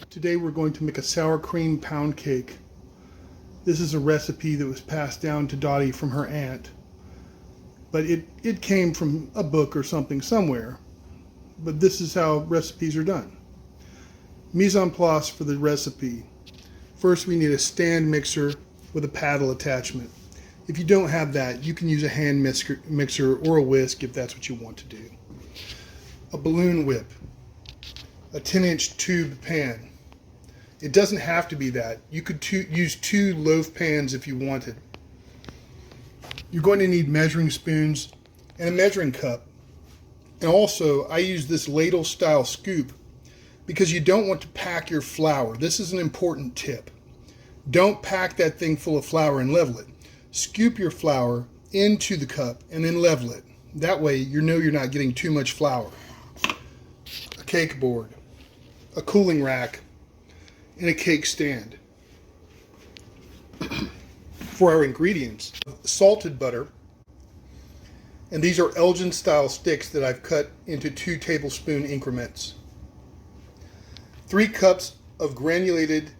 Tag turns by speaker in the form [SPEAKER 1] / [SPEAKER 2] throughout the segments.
[SPEAKER 1] Today we're going to make a sour cream pound cake. This is a recipe that was passed down to Dottie from her aunt. But it came from a book or something somewhere. But this is how recipes are done. Mise en place for the recipe. First we need a stand mixer with a paddle attachment. If you don't have that, you can use a hand mixer or a whisk if that's what you want to do. A balloon whip. A 10-inch tube pan. It doesn't have to be that. You could use 2 loaf pans if you wanted. You're going to need measuring spoons and a measuring cup. And also, I use this ladle style scoop because you don't want to pack your flour. This is an important tip. Don't pack that thing full of flour and level it. Scoop your flour into the cup and then level it. That way you know you're not getting too much flour. A cake board, a cooling rack, and a cake stand. For our ingredients, salted butter, and these are Elgin style sticks that I've cut into 2 tablespoon increments. 3 cups of granulated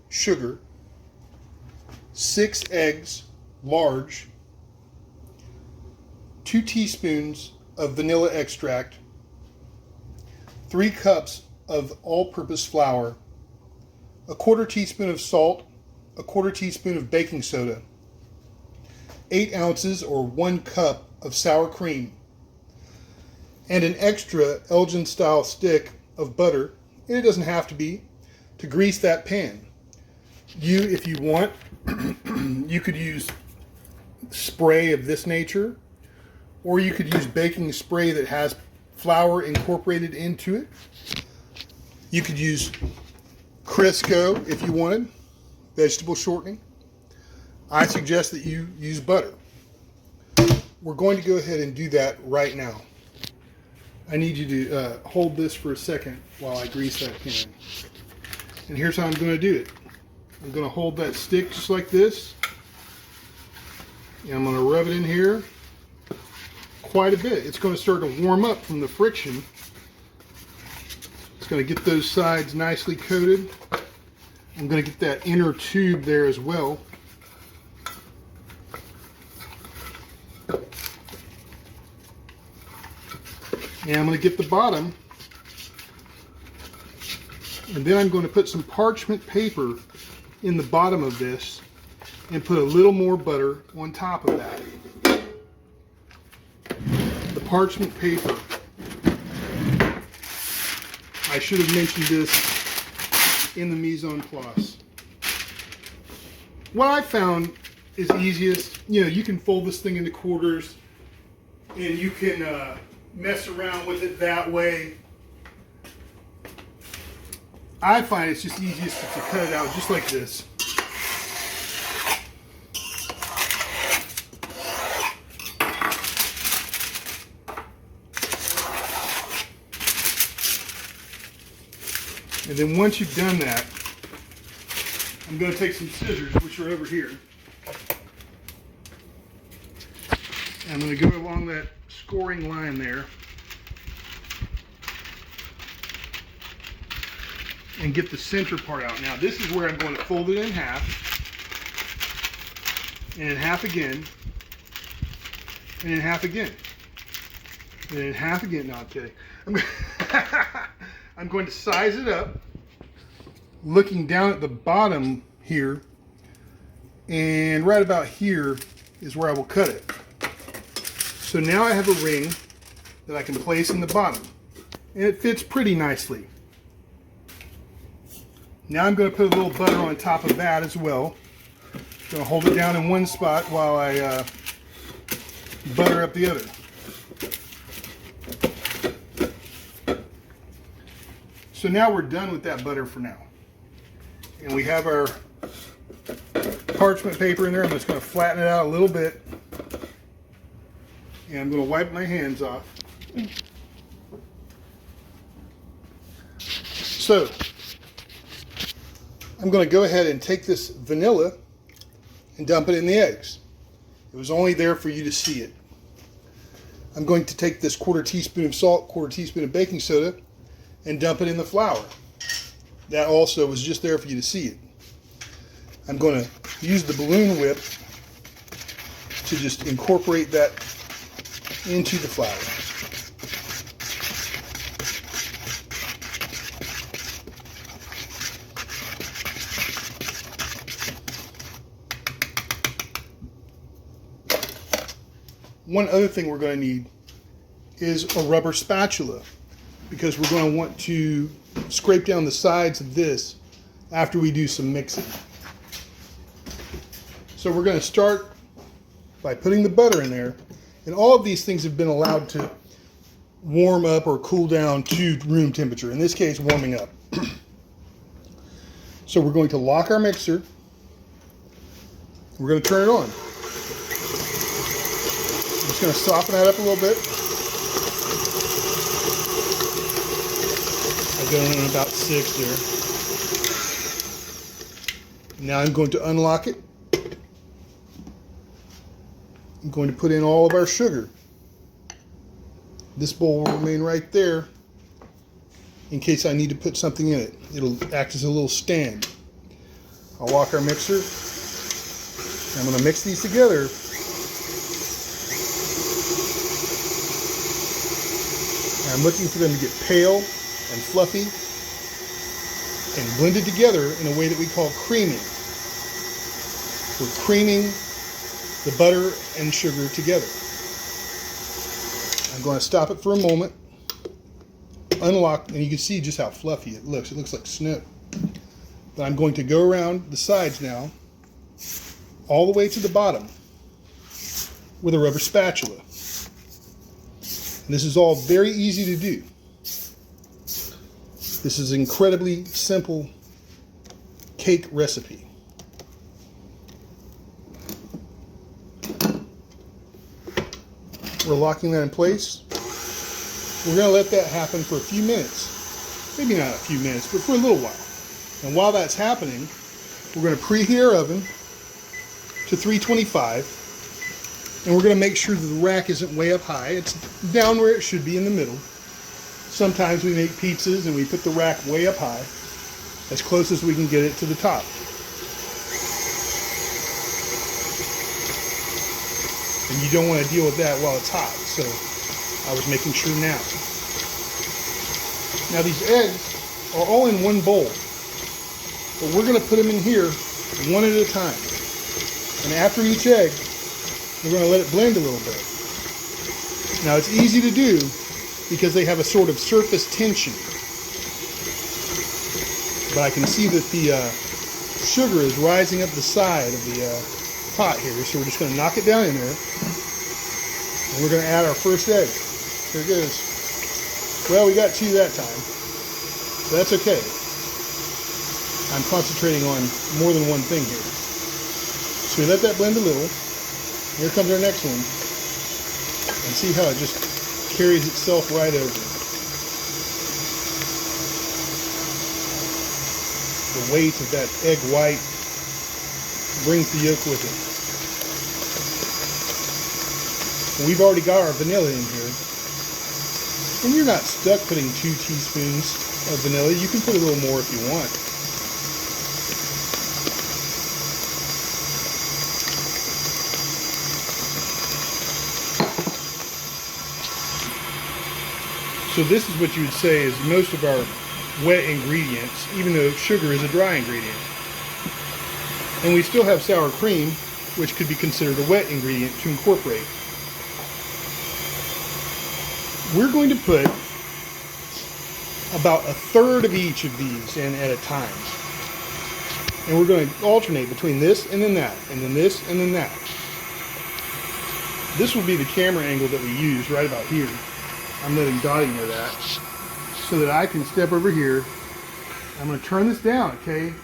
[SPEAKER 1] sugar, 6 eggs, large, 2 teaspoons of vanilla extract, 3 cups of all-purpose flour, a 1/4 teaspoon of salt, a 1/4 teaspoon of baking soda, 8 ounces or 1 cup of sour cream, and an extra Elgin style stick of butter, and it doesn't have to be, to grease that pan. If you want, you could use spray of this nature, or you could use baking spray that has flour incorporated into it. You could use Crisco if you wanted, vegetable shortening. I suggest that you use butter. We're going to go ahead and do that right now. I need you to hold this for a second while I grease that pan. And here's how I'm going to do it. I'm going to hold that stick just like this. And I'm going to rub it in here quite a bit. It's going to start to warm up from the friction. It's going to get those sides nicely coated. I'm going to get that inner tube there as well. And I'm going to get the bottom. And then I'm going to put some parchment paper in the bottom of this and put a little more butter on top of that. The parchment paper. I should have mentioned this in the mise en place. What I found is easiest, you can fold this thing into quarters and you can mess around with it that way. I find it's just easiest to cut it out just like this. And then once you've done that, I'm going to take some scissors, which are over here. And I'm going to go along that scoring line there and get the center part out. Now this is where I'm going to fold it in half, and in half again, and in half again, and in half again. No, I'm kidding. I'm going to size it up, looking down at the bottom here, and right about here is where I will cut it. So now I have a ring that I can place in the bottom, and it fits pretty nicely. Now I'm going to put a little butter on top of that as well. I'm going to hold it down in one spot while I butter up the other. So now we're done with that butter for now. And we have our parchment paper in there. I'm just going to flatten it out a little bit. And I'm going to wipe my hands off. So I'm going to go ahead and take this vanilla and dump it in the eggs. It was only there for you to see it. I'm going to take this 1/4 teaspoon of salt, 1/4 teaspoon of baking soda, and dump it in the flour. That also was just there for you to see it. I'm going to use the balloon whip to just incorporate that into the flour. One other thing we're going to need is a rubber spatula, because we're going to want to scrape down the sides of this after we do some mixing. So we're going to start by putting the butter in there, and all of these things have been allowed to warm up or cool down to room temperature, in this case warming up. So we're going to lock our mixer, we're going to turn it on. I'm just going to soften that up a little bit. I've got it on about 6 there. Now I'm going to unlock it. I'm going to put in all of our sugar. This bowl will remain right there in case I need to put something in it. It'll act as a little stand. I'll lock our mixer. I'm going to mix these together. I'm looking for them to get pale and fluffy and blended together in a way that we call creaming. We're creaming the butter and sugar together. I'm going to stop it for a moment, unlock, and you can see just how fluffy it looks. It looks like snow. But I'm going to go around the sides now, all the way to the bottom, with a rubber spatula. And this is all very easy to do. This is an incredibly simple cake recipe. We're locking that in place. We're going to let that happen for a few minutes. Maybe not a few minutes, but for a little while. And while that's happening, we're going to preheat our oven to 325. And we're going to make sure that the rack isn't way up high. It's down where it should be in the middle. Sometimes we make pizzas and we put the rack way up high, as close as we can get it to the top. And you don't want to deal with that while it's hot, so I was making sure now. Now these eggs are all in one bowl, but we're going to put them in here one at a time. And after each egg, we're going to let it blend a little bit. Now it's easy to do because they have a sort of surface tension. But I can see that the sugar is rising up the side of the pot here, so we're just going to knock it down in there. And we're going to add our first egg. Here it goes. Well, we got 2 that time. But that's okay. I'm concentrating on more than one thing here. So we let that blend a little. Here comes our next one. And see how it just carries itself right over. The weight of that egg white brings the yolk with it. And we've already got our vanilla in here. And you're not stuck putting 2 teaspoons of vanilla. You can put a little more if you want. So this is what you would say is most of our wet ingredients, even though sugar is a dry ingredient. And we still have sour cream, which could be considered a wet ingredient to incorporate. We're going to put about 1/3 of each of these in at a time. And we're going to alternate between this and then that, and then this and then that. This will be the camera angle that we use right about here. I'm letting Dottie know that, so that I can step over here. I'm going to turn this down, okay?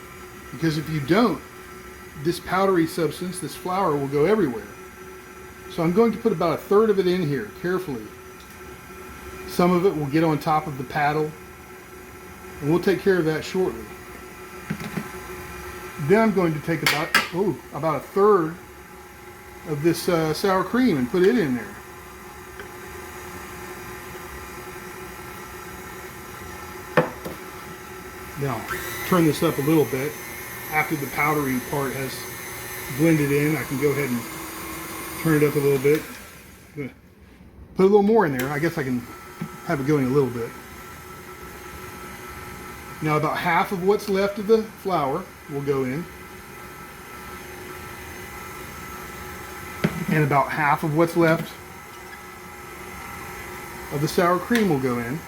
[SPEAKER 1] Because if you don't, this powdery substance, this flour, will go everywhere. So I'm going to put about 1/3 of it in here, carefully. Some of it will get on top of the paddle, and we'll take care of that shortly. Then I'm going to take about 1/3 of this sour cream and put it in there. Now, turn this up a little bit. After the powdery part has blended in, I can go ahead and turn it up a little bit. Put a little more in there. I guess I can have it going a little bit. Now about half of what's left of the flour will go in. And about half of what's left of the sour cream will go in.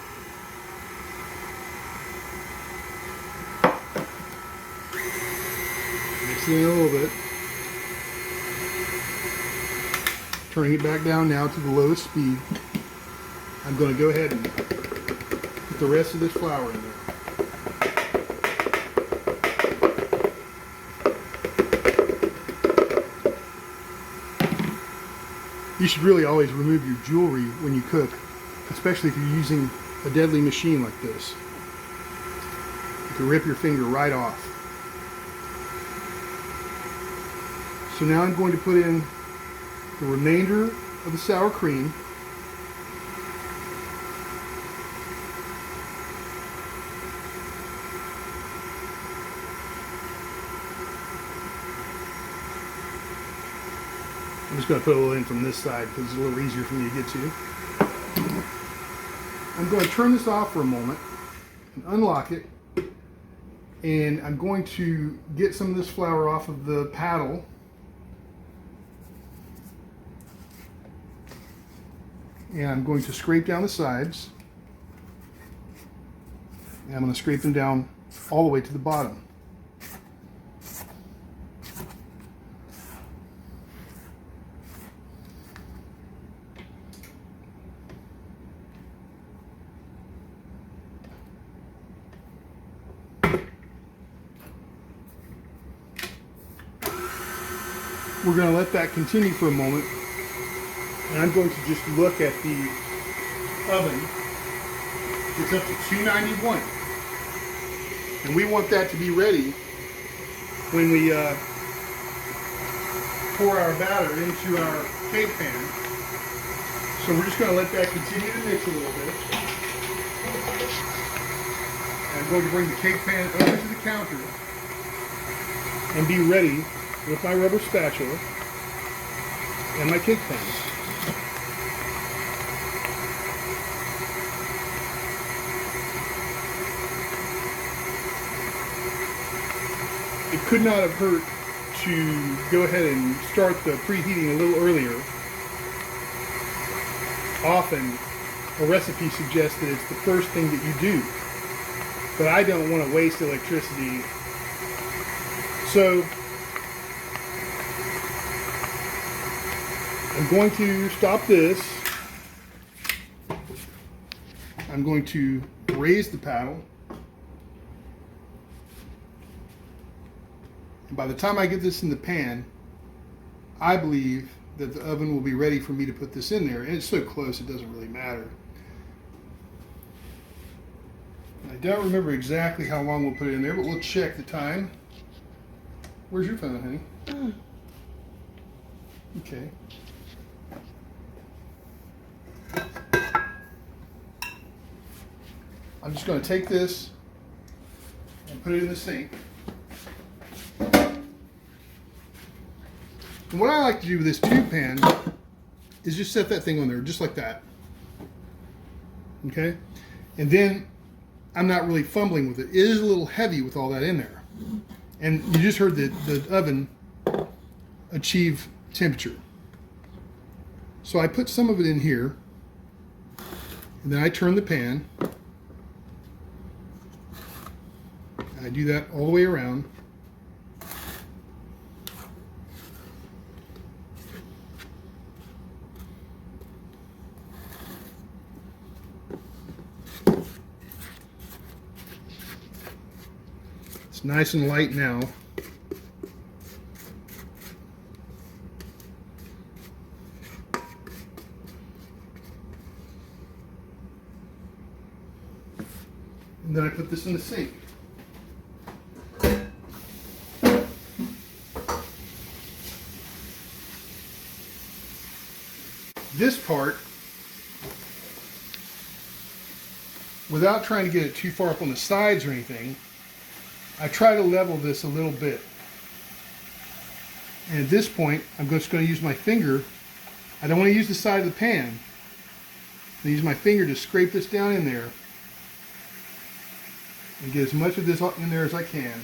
[SPEAKER 1] Mix it in a little bit. Turning it back down now to the lowest speed. I'm going to go ahead and put the rest of this flour in there. You should really always remove your jewelry when you cook, especially if you're using a deadly machine like this. You can rip your finger right off. So now I'm going to put in the remainder of the sour cream. I'm just going to put a little in from this side because it's a little easier for me to get to. I'm going to turn this off for a moment and unlock it. And I'm going to get some of this flour off of the paddle. And I'm going to scrape down the sides. And I'm going to scrape them down all the way to the bottom. We're going to let that continue for a moment. And I'm going to just look at the oven. It's up to 291. And we want that to be ready when we pour our batter into our cake pan. So we're just going to let that continue to mix a little bit. And I'm going to bring the cake pan over to the counter and be ready with my rubber spatula and my cake pan. It could not have hurt to go ahead and start the preheating a little earlier. Often, a recipe suggests that it's the first thing that you do, but I don't want to waste electricity. So, I'm going to stop this. I'm going to raise the paddle. And by the time I get this in the pan, I believe that the oven will be ready for me to put this in there. And it's so close, it doesn't really matter. I don't remember exactly how long we'll put it in there, but we'll check the time. Where's your phone, honey? Okay. I'm just going to take this and put it in the sink. And what I like to do with this tube pan is just set that thing on there, just like that. Okay? And then I'm not really fumbling with it. It is a little heavy with all that in there. And you just heard the oven achieve temperature. So I put some of it in here, and then I turn the pan. I do that all the way around. It's nice and light now. And then I put this in the sink. This part, without trying to get it too far up on the sides or anything, I try to level this a little bit. And at this point, I'm just going to use my finger. I don't want to use the side of the pan. I use my finger to scrape this down in there and get as much of this in there as I can.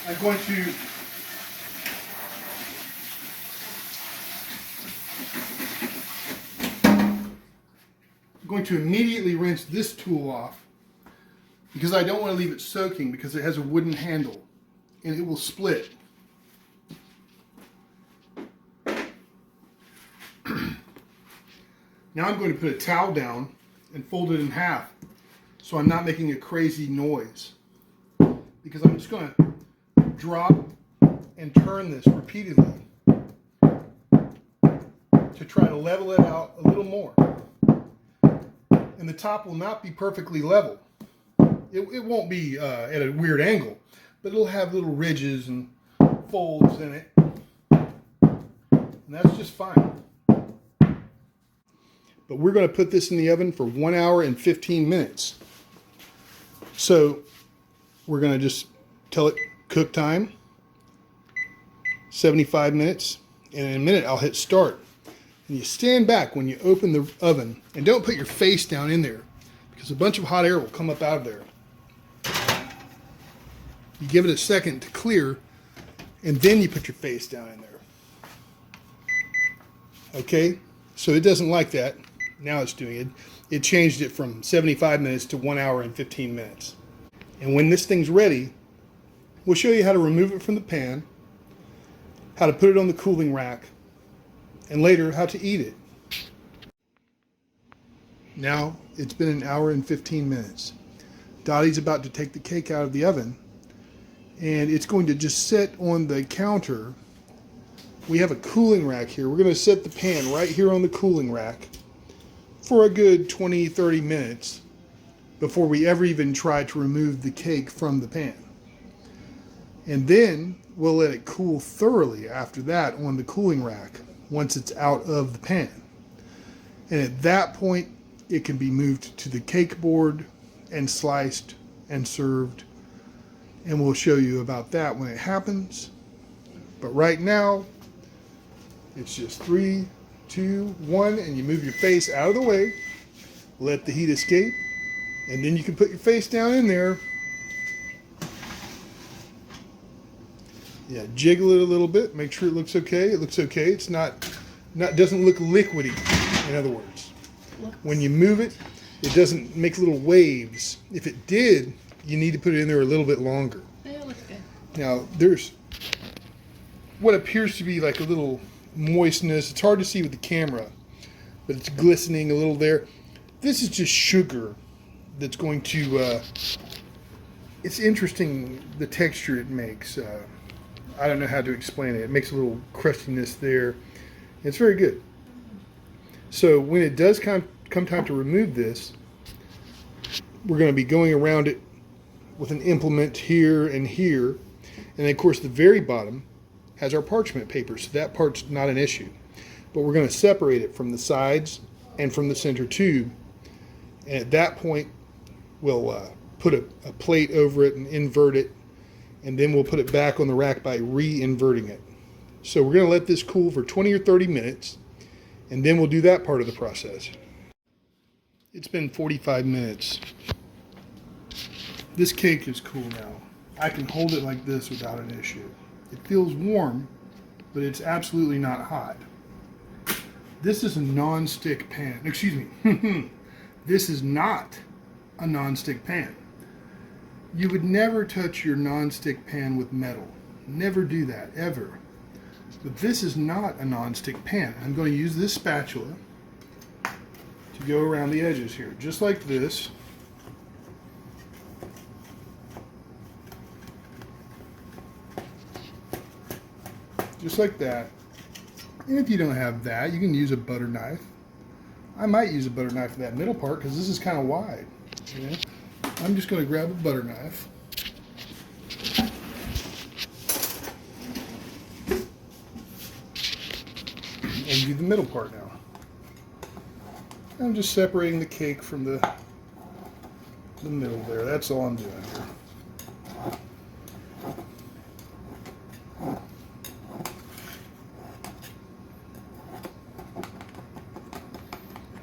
[SPEAKER 1] I'm going to immediately rinse this tool off because I don't want to leave it soaking because it has a wooden handle and it will split. Now I'm going to put a towel down and fold it in half so I'm not making a crazy noise, because I'm just going to drop and turn this repeatedly to try to level it out a little more. And the top will not be perfectly level. It won't be at a weird angle, but it'll have little ridges and folds in it. And that's just fine. But we're going to put this in the oven for 1 hour and 15 minutes. So we're going to just tell it cook time, 75 minutes, and in a minute I'll hit start. And you stand back when you open the oven, and don't put your face down in there because a bunch of hot air will come up out of there. You give it a second to clear, and then you put your face down in there. Okay, so it doesn't like that. Now it's doing it. It changed it from 75 minutes to 1 hour and 15 minutes. And when this thing's ready, we'll show you how to remove it from the pan, how to put it on the cooling rack, and later how to eat it. Now it's been 1 hour and 15 minutes. Dottie's about to take the cake out of the oven, and it's going to just sit on the counter. We have a cooling rack here. We're going to set the pan right here on the cooling rack for a good 20-30 minutes before we ever even try to remove the cake from the pan. And then we'll let it cool thoroughly after that on the cooling rack once it's out of the pan. And at that point, it can be moved to the cake board and sliced and served. And we'll show you about that when it happens. But right now, it's just 3, 2, 1, and you move your face out of the way, let the heat escape, and then you can put your face down in there. Yeah, jiggle it a little bit, make sure it looks okay. It looks okay. It's doesn't look liquidy, in other words. When you move it, it doesn't make little waves. If it did, you need to put it in there a little bit longer.
[SPEAKER 2] Yeah, it looks good.
[SPEAKER 1] Now, there's what appears to be like a little moistness. It's hard to see with the camera, but it's glistening a little there. This is just sugar that's going to, it's interesting the texture it makes. I don't know how to explain it. It makes a little crustiness there. It's very good. So when it does come time to remove this, we're going to be going around it with an implement here and here. And then of course the very bottom has our parchment paper, so that part's not an issue. But we're going to separate it from the sides and from the center tube. And at that point, we'll put a plate over it and invert it. And then we'll put it back on the rack by re-inverting it. So we're going to let this cool for 20 or 30 minutes, and then we'll do that part of the process. It's been 45 minutes. This cake is cool now. I can hold it like this without an issue. It feels warm, but it's absolutely not hot. This is a non-stick pan. Excuse me. This is not a non-stick pan. You would never touch your non-stick pan with metal. Never do that, ever. But this is not a non-stick pan. I'm going to use this spatula to go around the edges here, just like this. Just like that. And if you don't have that, you can use a butter knife. I might use a butter knife for that middle part because this is kind of wide. You know? I'm just going to grab a butter knife. And do the middle part now. I'm just separating the cake from the middle there. That's all I'm doing here.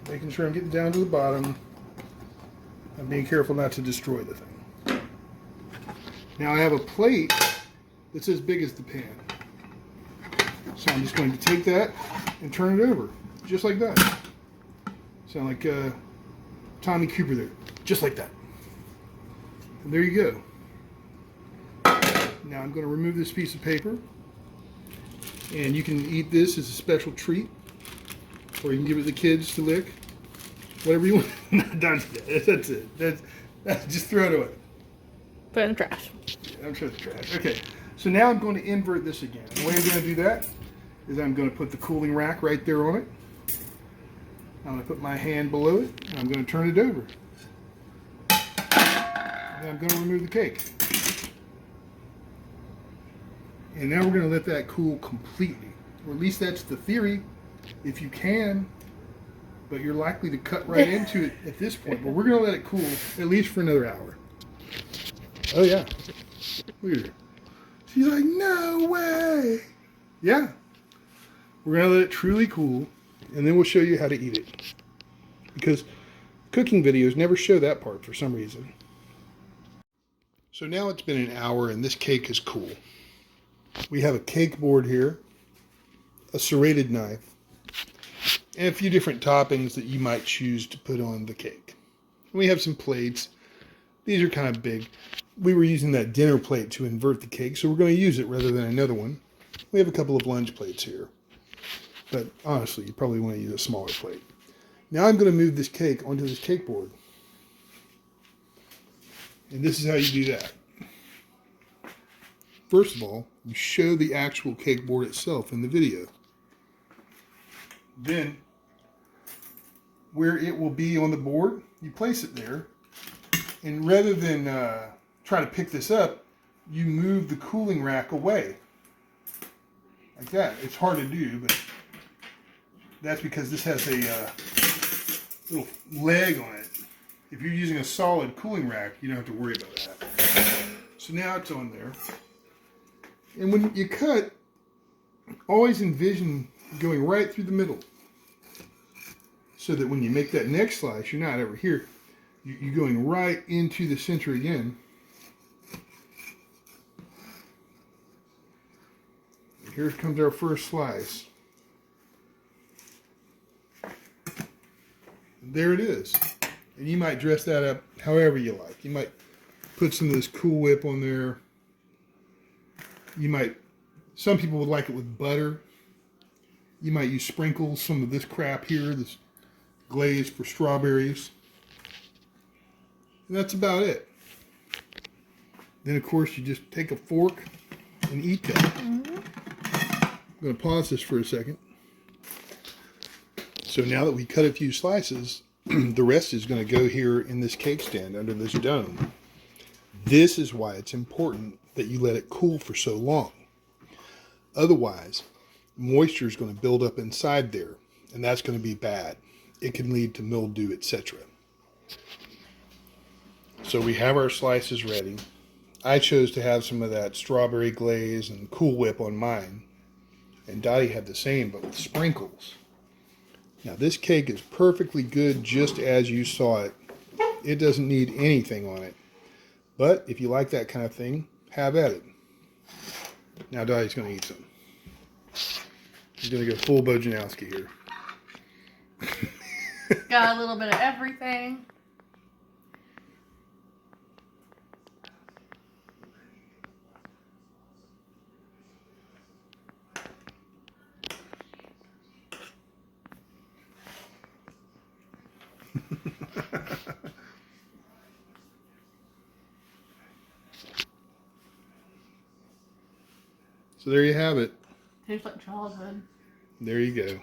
[SPEAKER 1] Making sure I'm getting down to the bottom. I'm being careful not to destroy the thing. Now I have a plate that's as big as the pan. So I'm just going to take that and turn it over, just like that. Sound like Tommy Cooper there, just like that. And there you go. Now I'm going to remove this piece of paper, and you can eat this as a special treat, or you can give it to the kids to lick, whatever you want. Don't do that. That's it. That's just throw it away.
[SPEAKER 2] Put it in the trash.
[SPEAKER 1] Yeah, I'm sure it's trash. Okay, so now I'm going to invert this again. The way I'm going to do that is I'm going to put the cooling rack right there on it. I'm going to put my hand below it, and I'm going to turn it over. And I'm going to remove the cake. And now we're going to let that cool completely. Or at least that's the theory, if you can. But you're likely to cut right into it at this point. But we're going to let it cool at least for another hour. Oh, yeah. Look at her. She's like, no way. Yeah. We're going to let it truly cool, and then we'll show you how to eat it. Because cooking videos never show that part for some reason. So now it's been an hour, and this cake is cool. We have a cake board here, a serrated knife, and a few different toppings that you might choose to put on the cake. We have some plates. These are kind of big. We were using that dinner plate to invert the cake, so we're going to use it rather than another one. We have a couple of lunch plates here. But honestly, you probably want to use a smaller plate. Now I'm going to move this cake onto this cake board. And this is how you do that. First of all, you show the actual cake board itself in the video. Then, where it will be on the board, you place it there. And rather than try to pick this up, you move the cooling rack away. Like that. It's hard to do, but that's because this has a little leg on it. If you're using a solid cooling rack, you don't have to worry about that. So now it's on there. And when you cut, always envision going right through the middle. So that when you make that next slice, you're not over here. You're going right into the center again. And here comes our first slice. There it is. And you might dress that up however you like. You might put some of this Cool Whip on there. Some people would like it with butter. You might use sprinkles, some of this crap here, this glaze for strawberries. And that's about it. Then, of course, you just take a fork and eat that. Mm-hmm. I'm going to pause this for a second. So now that we cut a few slices, the rest is going to go here in this cake stand under this dome. This is why it's important that you let it cool for so long. Otherwise, moisture is going to build up inside there, and that's going to be bad. It can lead to mildew, etc. So we have our slices ready. I chose to have some of that strawberry glaze and Cool Whip on mine. And Dottie had the same, but with sprinkles. Now this cake is perfectly good just as you saw it. It doesn't need anything on it. But if you like that kind of thing, have at it. Now Dottie's going to eat some. He's going to go full Bojanowski here.
[SPEAKER 2] Got a little bit of everything.
[SPEAKER 1] So there you have it.
[SPEAKER 2] Tastes like childhood.
[SPEAKER 1] There you go.